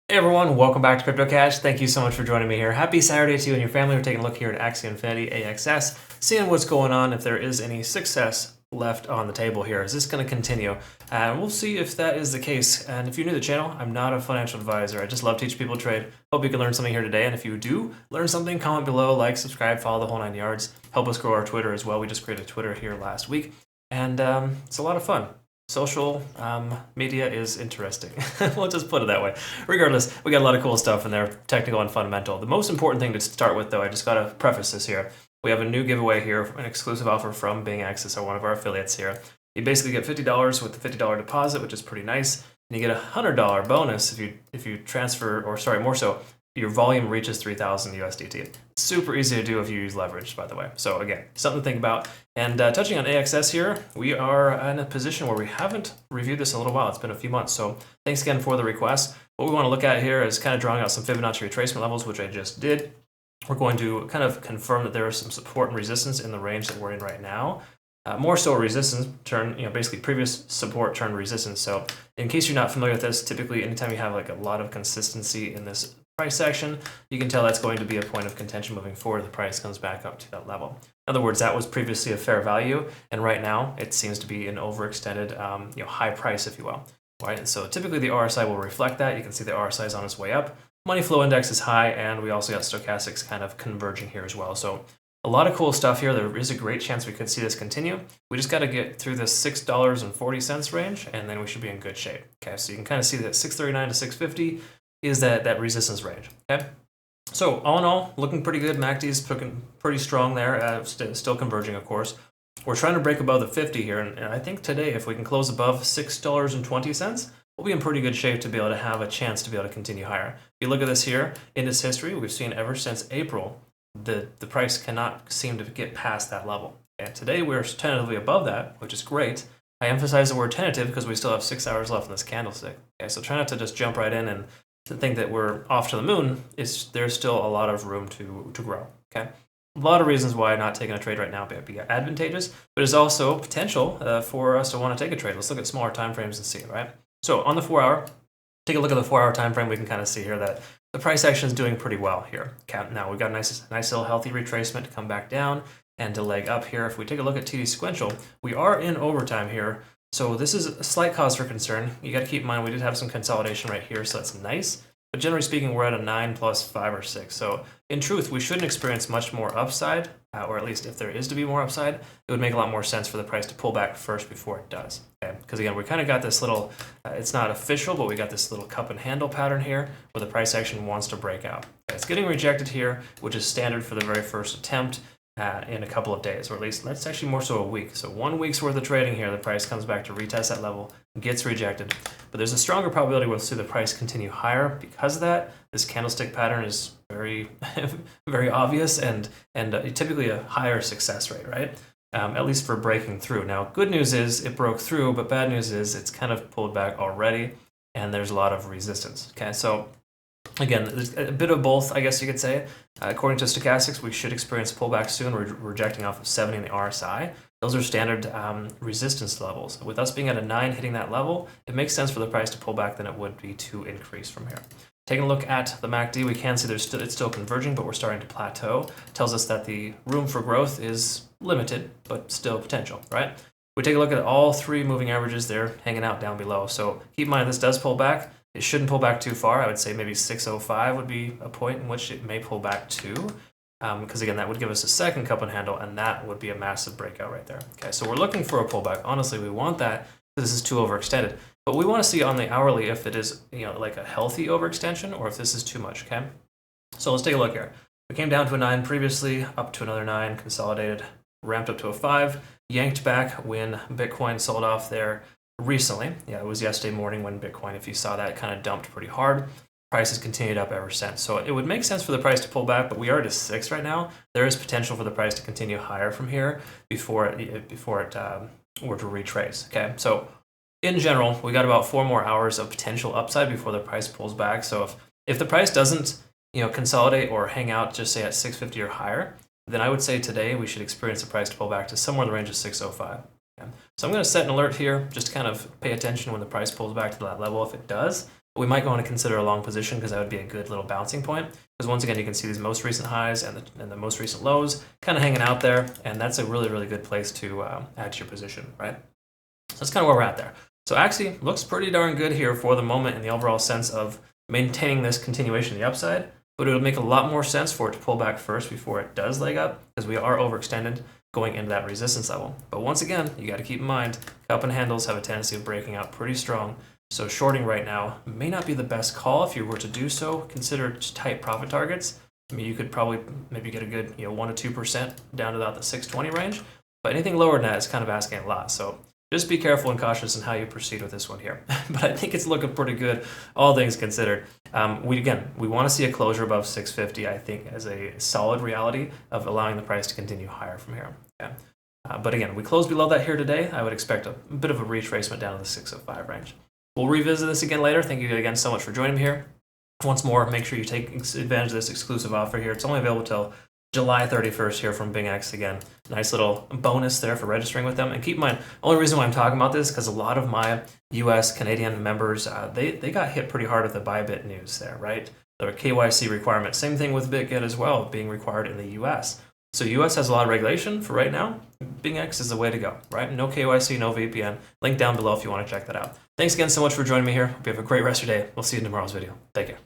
Hey everyone, welcome back to Crypto Cash. Thank you so much for joining me here. Happy Saturday to you and your family. We're taking a look here at Axie Infinity AXS, seeing what's going on, if there is any success left on the table here. Is this going to continue? And we'll see if that is the case. And if you're new to the channel, I'm not a financial advisor. I just love teaching people to trade. Hope you can learn something here today. And if you do learn something, comment below, like, subscribe, follow the whole 9 yards. Help us grow our Twitter as well. We just created Twitter here last week. And it's a lot of fun. Social media is interesting. We'll just put it that way. Regardless, we got a lot of cool stuff in there, technical and fundamental. The most important thing to start with, though, I just got to preface this here. We have a new giveaway here, an exclusive offer from BingX. It's one of our affiliates here. You basically get $50 with the $50 deposit, which is pretty nice. And you get a $100 bonus if you transfer, or sorry, more so, your volume reaches 3,000 USDT. Super easy to do if you use leverage, by the way. So again, something to think about. And touching on AXS here, we are in a position where we haven't reviewed this in a little while. It's been a few months. So thanks again for the request. What we want to look at here is kind of drawing out some Fibonacci retracement levels, which I just did. We're going to kind of confirm that there is some support and resistance in the range that we're in right now. More so resistance turn, basically previous support turn resistance. So in case you're not familiar with this, typically anytime you have like a lot of consistency in this price action, you can tell that's going to be a point of contention moving forward. The price comes back up to that level. In other words, that was previously a fair value, and right now it seems to be an overextended, high price, if you will. Right, and so typically the RSI will reflect that. You can see the RSI is on its way up. Money flow index is high, and we also got stochastics kind of converging here as well. So a lot of cool stuff here. There is a great chance we could see this continue. We just got to get through this $6.40 range, and then we should be in good shape. Okay, so you can kind of see that 639 to 650 is that resistance range. Okay, so all in all, looking pretty good. MACD is looking pretty strong there, still converging, of course. We're trying to break above the 50 here, and I think today, if we can close above $6.20, we'll be in pretty good shape to be able to have a chance to be able to continue higher. If you look at this here, in its history, we've seen ever since April, the price cannot seem to get past that level. And today we're tentatively above that, which is great. I emphasize the word tentative because we still have 6 hours left in this candlestick. Okay, so try not to just jump right in and to think that we're off to the moon. There's still a lot of room to grow. Okay, a lot of reasons why not taking a trade right now would be advantageous, but there's also potential for us to want to take a trade. Let's look at smaller time frames and see, right? So on the 4 hour, take a look at the 4 hour time frame. We can kind of see here that the price action is doing pretty well here. Okay, now we've got a nice little healthy retracement to come back down and to leg up here. If we take a look at TD sequential, we are in overtime here. So this is a slight cause for concern. You got to keep in mind we did have some consolidation right here, so that's nice. But generally speaking, we're at a 9 plus 5 or 6. So in truth, we shouldn't experience much more upside, or at least if there is to be more upside, it would make a lot more sense for the price to pull back first before it does. Okay? Because again, we kind of got this little, it's not official, but we got this little cup and handle pattern here where the price action wants to break out. Okay? It's getting rejected here, which is standard for the very first attempt. In a couple of days, or at least that's actually more so a week. So 1 week's worth of trading here, the price comes back to retest that level, gets rejected. But there's a stronger probability we'll see the price continue higher because of that. This candlestick pattern is very, very obvious and typically a higher success rate, right? At least for breaking through. Now, good news is it broke through, but bad news is it's kind of pulled back already, and there's a lot of resistance. Okay, so again, there's a bit of both, I guess you could say. According to stochastics, we should experience pullback soon. We're rejecting off of 70 in the RSI. Those are standard resistance levels. With us being at a 9 hitting that level, it makes sense for the price to pull back than it would be to increase from here. Taking a look at the MACD, we can see it's still converging, but we're starting to plateau. It tells us that the room for growth is limited, but still potential, right? We take a look at all 3 moving averages, they're hanging out down below. So keep in mind, this does pull back. It shouldn't pull back too far. I would say maybe 605 would be a point in which it may pull back to, because again, that would give us a second cup and handle, and that would be a massive breakout right there. Okay, so we're looking for a pullback. Honestly, we want that because this is too overextended. But we want to see on the hourly if it is, like a healthy overextension or if this is too much. Okay, so let's take a look here. We came down to a 9 previously, up to another 9, consolidated, ramped up to a 5, yanked back when Bitcoin sold off there. Recently, yeah, it was yesterday morning when Bitcoin, if you saw that, kind of dumped pretty hard. Price has continued up ever since. So it would make sense for the price to pull back, but we are at a 6 right now. There is potential for the price to continue higher from here before it were to retrace. Okay, so in general, we got about 4 more hours of potential upside before the price pulls back. So if the price doesn't, consolidate or hang out, just say at 650 or higher, then I would say today we should experience the price to pull back to somewhere in the range of 605. Okay. So I'm going to set an alert here just to kind of pay attention when the price pulls back to that level. If it does, we might want to consider a long position because that would be a good little bouncing point. Because once again, you can see these most recent highs and the most recent lows kind of hanging out there, and that's a really, really good place to add to your position, right? So that's kind of where we're at there. So Axie looks pretty darn good here for the moment in the overall sense of maintaining this continuation of the upside, but it would make a lot more sense for it to pull back first before it does leg up, because we are overextended going into that resistance level. But once again, you got to keep in mind, cup and handles have a tendency of breaking out pretty strong. So shorting right now may not be the best call. If you were to do so, consider tight profit targets. I mean, you could probably maybe get a good 1 to 2% down to about the 620 range, but anything lower than that is kind of asking a lot. So just be careful and cautious in how you proceed with this one here. But I think it's looking pretty good, all things considered. We want to see a closure above 650, I think, as a solid reality of allowing the price to continue higher from here. Okay. But again, we closed below that here today. I would expect a bit of a retracement down to the 605 range. We'll revisit this again later. Thank you again so much for joining me here. Once more, make sure you take advantage of this exclusive offer here. It's only available till July 31st here from BingX. Again, nice little bonus there for registering with them. And keep in mind, the only reason why I'm talking about this is because a lot of my US Canadian members, they got hit pretty hard with the Bybit news there, right? The KYC requirement. Same thing with BitGet as well, being required in the US. So US has a lot of regulation for right now. BingX is the way to go, right? No KYC, no VPN. Link down below if you want to check that out. Thanks again so much for joining me here. Hope you have a great rest of your day. We'll see you in tomorrow's video. Take care.